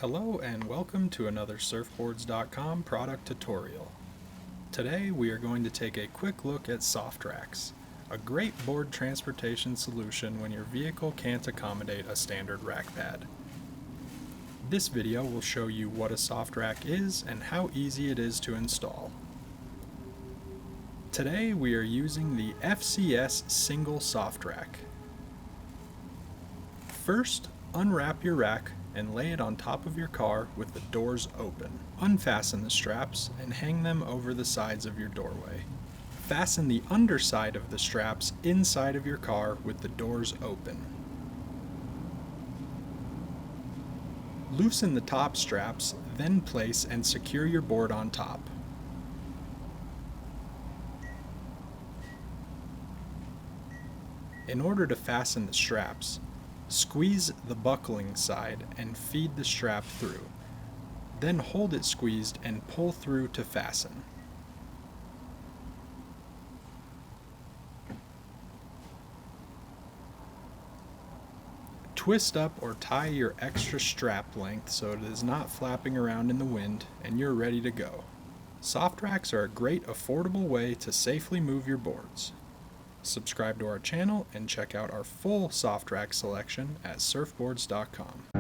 Hello and welcome to another Surfboards.com product tutorial. Today we are going to take a quick look at soft racks, a great board transportation solution when your vehicle can't accommodate a standard rack pad. This video will show you what a soft rack is and how easy it is to install. Today we are using the FCS single soft rack. First, unwrap your rack and lay it on top of your car with the doors open. Unfasten the straps and hang them over the sides of your doorway. Fasten the underside of the straps inside of your car with the doors open. Loosen the top straps, then place and secure your board on top. In order to fasten the straps, squeeze the buckling side and feed the strap through. Then hold it squeezed and pull through to fasten. Twist up or tie your extra strap length so it is not flapping around in the wind and you're ready to go. Soft racks are a great affordable way to safely move your boards. Subscribe to our channel and check out our full soft rack selection at Surfboards.com.